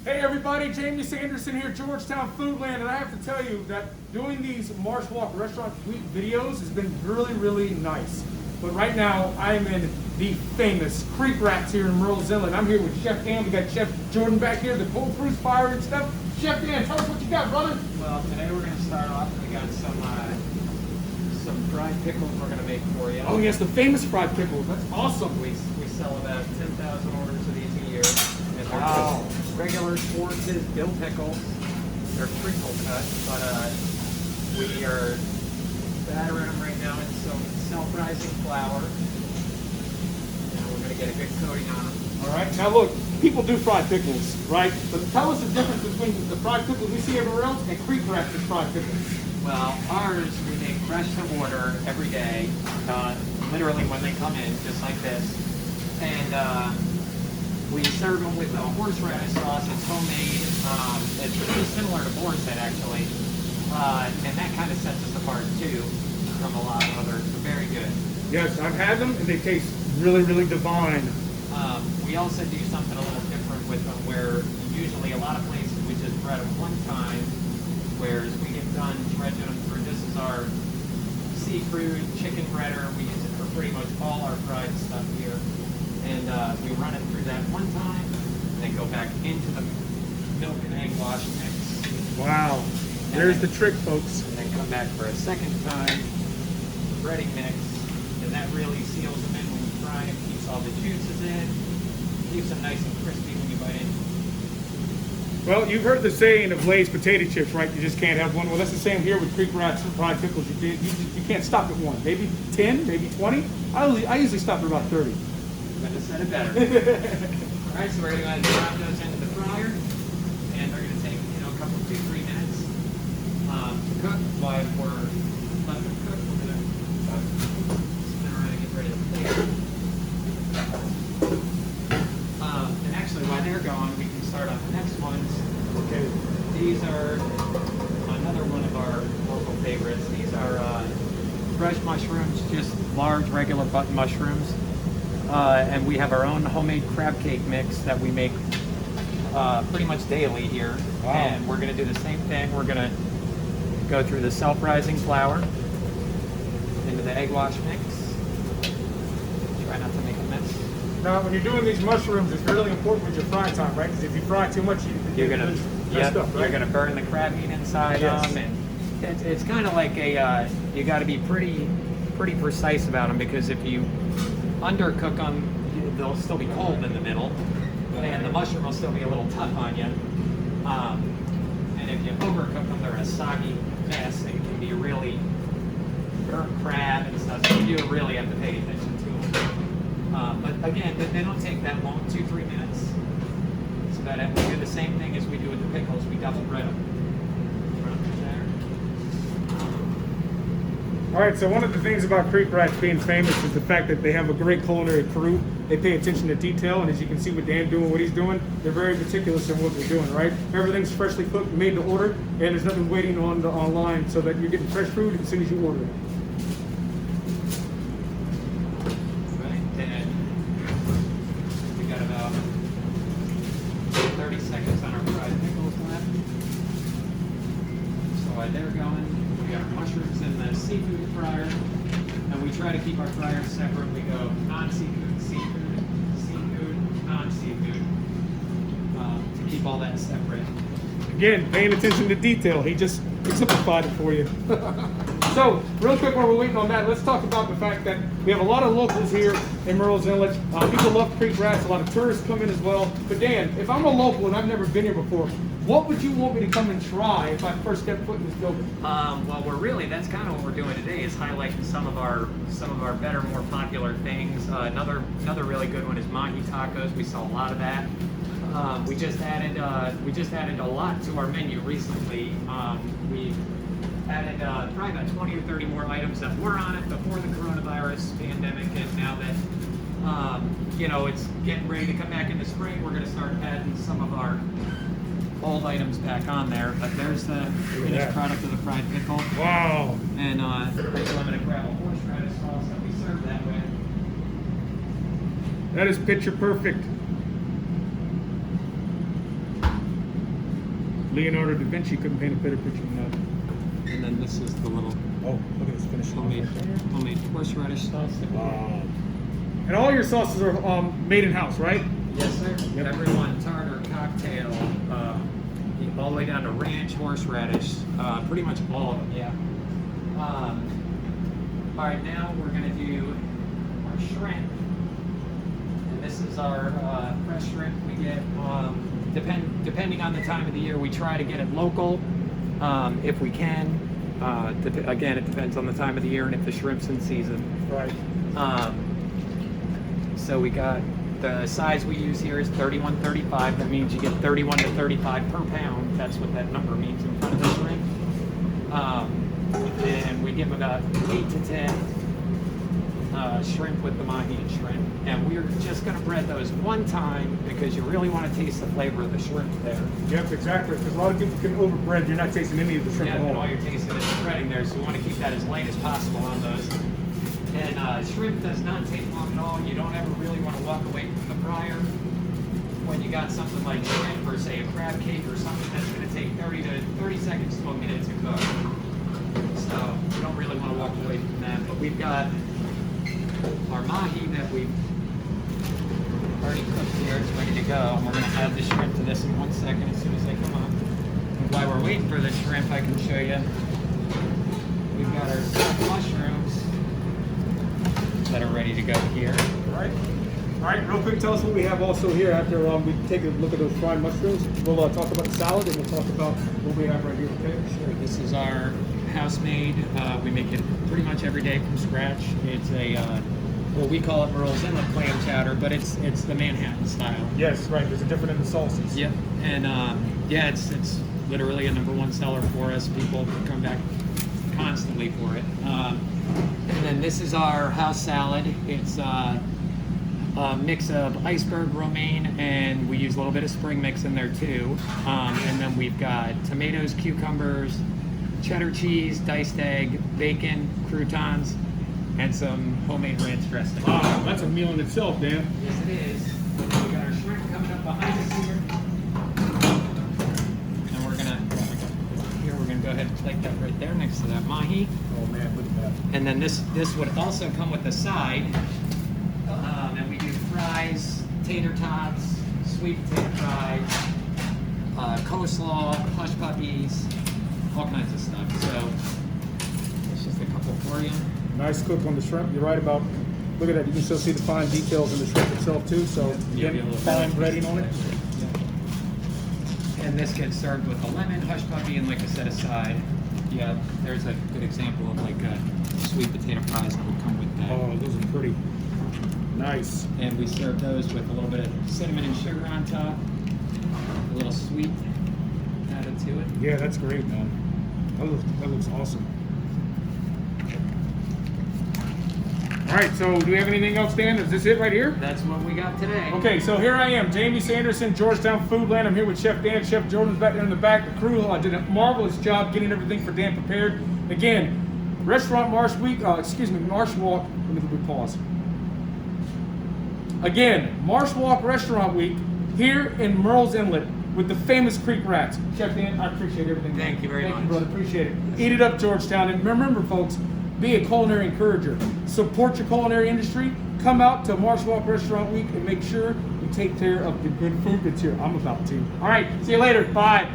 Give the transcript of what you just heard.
Hey everybody, Jamie Sanderson here, Georgetown Foodland, and I have to tell you that doing these MarshWalk Restaurant videos has been really, really nice. But right now, I am in the famous Creek Ratz here in Merle's Inlet. I'm here with Chef Dan. We got Chef Jordan back here, the cold cruise fire and stuff. Chef Dan, tell us what you got, brother. Well, today we're going to start off. We got some fried pickles we're going to make for you. Oh yes, the famous fried pickles. That's awesome. We sell about 10,000 orders of these a year. And they're Wow. just regular Schwartz's dill pickles. They're crinkle cut, but we are battering them right now in some self-rising flour. And we're going to get a good coating on them. All right, now look, people do fried pickles, right? But tell us the difference between the fried pickles we see everywhere else and Creek Ratz's fried pickles. Well, ours we make fresh to order every day, literally when they come in, just like this. And we serve them with a horseradish sauce. It's homemade. It's pretty similar to boar's head, actually. And that kind of sets us apart, too, from a lot of others. They're very good. Yes, I've had them, and they taste really, really divine. We also do something a little different with them, where usually a lot of places we just bread them one time, whereas we get done dredging them through. This is our seafood chicken breader. We use it for pretty much all our fried stuff here. And we run it through that one time, and then go back into the milk and egg wash mix. Wow, there's the trick, folks. And then come back for a second time, breading mix, and that really seals them in when you fry them, keeps all the juices in, keeps them nice and crispy when you bite in. Well, you've heard the saying of Lay's potato chips, right? You just can't have one. Well, that's the same here with Creek Ratz fried pickles. You can't stop at one. Maybe 10, maybe 20. I usually stop at about 30. Couldn't have said it better. All right, so we're going to drop those into the fryer, and they're going to take a couple, 2-3 minutes to cook. While we're letting them cook, we're going to spin around and get ready to plate. And actually, while they're going, we can start on the next ones. Okay. These are another one of our local favorites. These are fresh mushrooms, just large, regular button mushrooms. And we have our own homemade crab cake mix that we make pretty much daily here. Wow. And we're going to do the same thing. We're going to go through the self-rising flour into the egg wash mix. Try not to make a mess. Now, when you're doing these mushrooms, it's really important with your fry time, right? Because if you fry too much, You're going to messed up, right? You're going to burn the crab meat inside Yes. them. And it's kind of like a you got to be pretty precise about them, because if you undercook them, they'll still be cold in the middle, and the mushroom will still be a little tough on you. And if you overcook them, they're a soggy mess. It can be really burnt crab and stuff. So you do really have to pay attention to them. But again, they don't take that long, 2-3 minutes. That's about it. We do the same thing as we do with the pickles. We double bread them. All right, so one of the things about Creek Ratz being famous is the fact that they have a great culinary crew. They pay attention to detail, and as you can see with Dan doing what he's doing, they're very meticulous in what they're doing, right? Everything's freshly cooked, made to order, and there's nothing waiting on online, so that you're getting fresh food as soon as you order it. Right, and we got about 30 seconds on our fried pickles left. So while they're going, we got our mushrooms in the seafood fryer, and we try to keep our fryers separate. We go non-seafood, seafood, seafood, non-seafood, to keep all that separate. Again, paying attention to detail. He just simplified it for you. So, real quick while we're waiting on that, let's talk about the fact that we have a lot of locals here in Merle's Inlet. People love Creek Ratz. A lot of tourists come in as well. But Dan, if I'm a local and I've never been here before, what would you want me to come and try if I first step foot in this building? Well, that's kind of what we're doing today, is highlighting some of our better, more popular things. Another really good one is Mahi tacos. We sell a lot of that. We just added a lot to our menu recently. We added probably about 20 or 30 more items that were on it before the coronavirus pandemic, and now that it's getting ready to come back in the spring, we're going to start adding some of our old items back on there. But there's the finished product of the fried pickle. Wow. And I'm going to grab a horseradish sauce that we serve that way. That is picture perfect. Leonardo da Vinci couldn't paint a better picture than that. And then this is the little Oh, look at this finished homemade horseradish sauce. that we have. And all your sauces are made in house, right? Yes, sir. Yep. Everyone, tartar, cocktail, all the way down to ranch, horseradish, pretty much all of them, yeah. All right, now we're gonna do our shrimp. And this is our fresh shrimp we get. Depending on the time of the year, we try to get it local if we can. Again, it depends on the time of the year and if the shrimp's in season. Right. So we got, the size we use here is 31.35. That means you get 31 to 35 per pound. That's what that number means in front of the shrimp. And we give about 8 to 10 shrimp with the Mahi and shrimp. And we're just going to bread those one time because you really want to taste the flavor of the shrimp there. Yep, exactly. Because a lot of people can overbread. You're not tasting any of the shrimp Yeah, at and all. all you're tasting is the breading there, so we want to keep that as light as possible on those. And shrimp does not take long at all. You don't ever really want to walk away from the fryer. When you got something like shrimp or say a crab cake or something that's going to take 30 seconds to a minute to cook. So you don't really want to walk away from that. But we've got our Mahi that we've already cooked here. It's ready to go. And we're going to add the shrimp to this in 1 second as soon as they come up. And while we're waiting for the shrimp, I can show you. We've got our stuffed mushrooms that are ready to go here. Right. All right, real quick, tell us what we have also here after we take a look at those fried mushrooms. We'll talk about the salad and we'll talk about what we have right here, okay? Sure. This is our house-made. We make it pretty much every day from scratch. It's a, well, we call it Merle's Inlet Clam Chowder, but it's the Manhattan style. Yes, right. There's a different in the sauces. Yep. And yeah, it's literally a #1 seller for us. People come back constantly for it. And then this is our house salad. It's a mix of iceberg, romaine, and we use a little bit of spring mix in there too. And then we've got tomatoes, cucumbers, cheddar cheese, diced egg, bacon, croutons, and some homemade ranch dressing. Wow, that's a meal in itself, Dan. Yes, it is. We got our shrimp coming up behind us here. And we're gonna go ahead and plate that right there next to that Mahi. Oh man, look at that. And then this would also come with a side. And we do fries, tater tots, sweet potato fries, coleslaw, hush puppies, all kinds of stuff. So it's just a couple for you. Nice cook on the shrimp. You're right about, look at that. You can still see the fine details in the shrimp itself too. So Yeah, again, be a little fine breading on it. And this gets served with a lemon, hush puppy, and like I said, a side. Yeah, there's a good example of like sweet potato fries that would come with that. Oh, those are pretty. Nice. And we serve those with a little bit of cinnamon and sugar on top, a little sweet added to it. Yeah, that's great, man. That looks awesome. All right, so do we have anything else, Dan? Is this it right here? That's what we got today. Okay, so here I am, Jamie Sanderson, Georgetown Foodland. I'm here with Chef Dan. Chef Jordan's back there in the back. The crew did a marvelous job getting everything for Dan prepared. Again, Restaurant MarshWalk. Let me pause. Again, MarshWalk Restaurant Week here in Merle's Inlet with the famous Creek Ratz. Chef Dan, I appreciate everything. Thank you very much. Thank you, brother. Appreciate it. Eat it up, Georgetown. And remember, folks, be a culinary encourager. Support your culinary industry. Come out to MarshWalk Restaurant Week and make sure you take care of the good food that's here. I'm about to. All right, see you later. Bye.